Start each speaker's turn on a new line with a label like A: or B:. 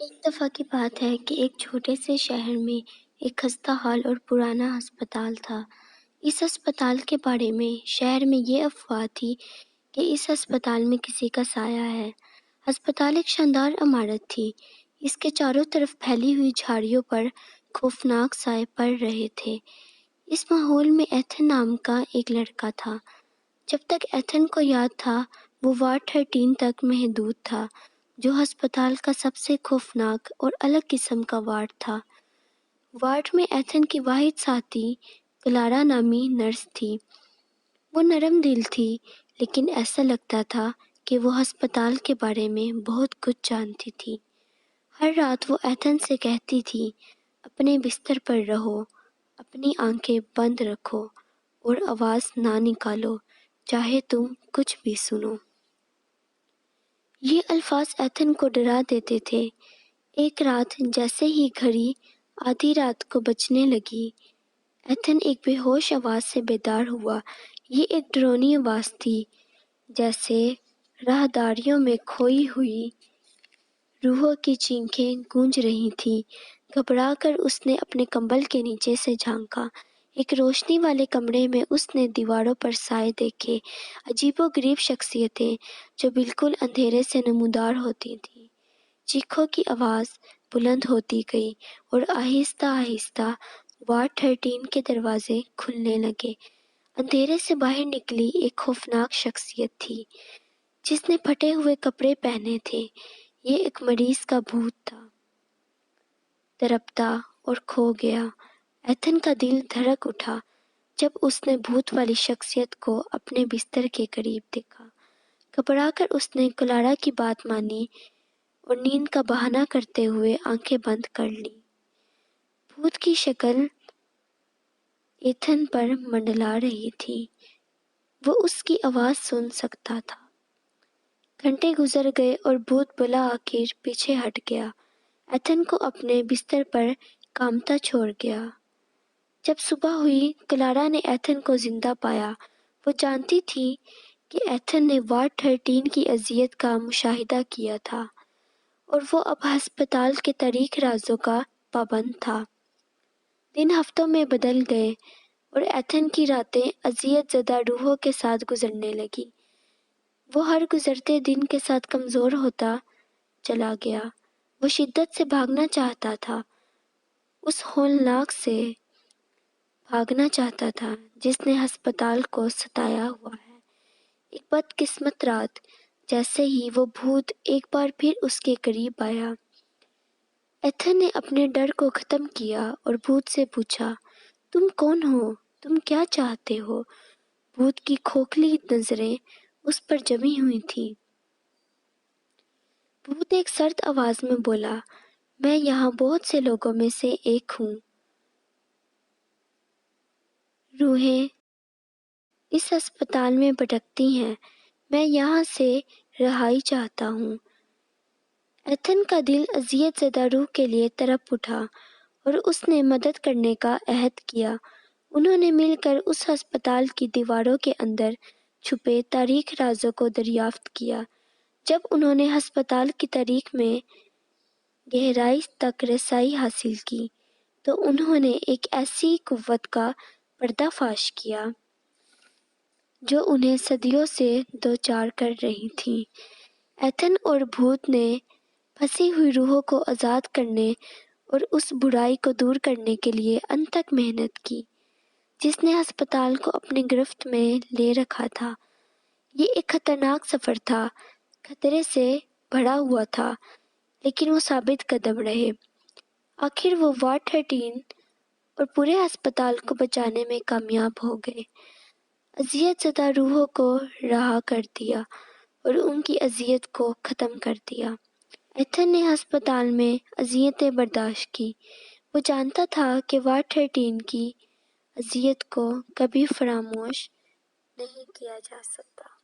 A: ایک دفعہ کی بات ہے کہ ایک چھوٹے سے شہر میں ایک خستہ حال اور پرانا ہسپتال تھا۔ اس ہسپتال کے بارے میں شہر میں یہ افواہ تھی کہ اس ہسپتال میں کسی کا سایہ ہے۔ ہسپتال ایک شاندار عمارت تھی۔ اس کے چاروں طرف پھیلی ہوئی جھاڑیوں پر خوفناک سائے پڑ رہے تھے۔ اس ماحول میں ایتھن نام کا ایک لڑکا تھا۔ جب تک ایتھن کو یاد تھا وہ وارڈ 13 تک محدود تھا، جو ہسپتال کا سب سے خوفناک اور الگ قسم کا وارڈ تھا۔ وارڈ میں ایتھن کی واحد ساتھی کلارا نامی نرس تھی۔ وہ نرم دل تھی، لیکن ایسا لگتا تھا کہ وہ ہسپتال کے بارے میں بہت کچھ جانتی تھی۔ ہر رات وہ ایتھن سے کہتی تھی، اپنے بستر پر رہو، اپنی آنکھیں بند رکھو اور آواز نہ نکالو، چاہے تم کچھ بھی سنو۔ یہ الفاظ ایتھن کو ڈرا دیتے تھے۔ ایک رات جیسے ہی گھڑی آدھی رات کو بجنے لگی، ایتھن ایک بے ہوش آواز سے بیدار ہوا۔ یہ ایک ڈرونی آواز تھی، جیسے راہداریوں میں کھوئی ہوئی روحوں کی چیخیں گونج رہی تھیں۔ گھبرا کر اس نے اپنے کمبل کے نیچے سے جھانکا۔ ایک روشنی والے کمرے میں اس نے دیواروں پر سائے دیکھے، عجیب و غریب شخصیتیں جو بالکل اندھیرے سے نمودار ہوتی تھیں۔ چیخوں کی آواز بلند ہوتی گئی اور آہستہ آہستہ وارڈ 13 کے دروازے کھلنے لگے۔ اندھیرے سے باہر نکلی ایک خوفناک شخصیت تھی، جس نے پھٹے ہوئے کپڑے پہنے تھے۔ یہ ایک مریض کا بھوت تھا، تڑپتا اور کھو گیا۔ ایتھن کا دل دھڑک اٹھا جب اس نے بھوت والی شخصیت کو اپنے بستر کے قریب دیکھا۔ گھبرا کر اس نے کلارا کی بات مانی اور نیند کا بہانہ کرتے ہوئے آنکھیں بند کر لیں۔ بھوت کی شکل ایتھن پر منڈلا رہی تھی۔ وہ اس کی آواز سن سکتا تھا۔ گھنٹے گزر گئے اور بھوت بالآخر پیچھے ہٹ گیا۔ ایتھن کو اپنے بستر پر کانپتا چھوڑ گیا۔ جب صبح ہوئی، کلارا نے ایتھن کو زندہ پایا۔ وہ جانتی تھی کہ ایتھن نے وارڈ 13 کی اذیت کا مشاہدہ کیا تھا اور وہ اب ہسپتال کے تاریک رازوں کا پابند تھا۔ دن ہفتوں میں بدل گئے اور ایتھن کی راتیں اذیت زدہ روحوں کے ساتھ گزرنے لگی۔ وہ ہر گزرتے دن کے ساتھ کمزور ہوتا چلا گیا۔ وہ شدت سے بھاگنا چاہتا تھا، اس ہولناک سے بھاگنا چاہتا تھا جس نے ہسپتال کو ستایا ہوا ہے۔ ایک بدقسمت رات جیسے ہی وہ بھوت ایک بار پھر اس کے قریب آیا۔ ایتھن نے اپنے ڈر کو ختم کیا اور بھوت سے پوچھا، تم کون ہو؟ تم کیا چاہتے ہو؟ بھوت کی کھوکھلی نظریں اس پر جمی ہوئی تھیں۔ بھوت ایک سرد آواز میں بولا، میں یہاں بہت سے لوگوں میں سے ایک ہوں۔ روحیں اس ہسپتال میں بھٹکتی ہیں، میں یہاں سے رہائی چاہتا ہوں۔ ایتھن کا دل اذیت زدہ روح کے لیے تڑپ اٹھا اور اس نے مدد کرنے کا عہد کیا۔ انہوں نے مل کر اس ہسپتال کی دیواروں کے اندر چھپے تاریک رازوں کو دریافت کیا۔ جب انہوں نے ہسپتال کی تاریخ میں گہرائی تک رسائی حاصل کی تو انہوں نے ایک ایسی قوت کا پردہ فاش کیا جو انہیں صدیوں سے دوچار کر رہی تھی۔ ایتھن اور بھوت نے پھنسی ہوئی روحوں کو آزاد کرنے اور اس برائی کو دور کرنے کے لیے انتھک محنت کی جس نے ہسپتال کو اپنی گرفت میں لے رکھا تھا۔ یہ ایک خطرناک سفر تھا، خطرے سے بھرا ہوا تھا، لیکن وہ ثابت قدم رہے۔ آخر وہ وارڈ 13 اور پورے ہسپتال کو بچانے میں کامیاب ہو گئے، اذیت زدہ روحوں کو رہا کر دیا اور ان کی اذیت کو ختم کر دیا۔ ایتھن نے ہسپتال میں اذیتیں برداشت کی۔ وہ جانتا تھا کہ وارڈ 13 کی اذیت کو کبھی فراموش نہیں کیا جا سکتا۔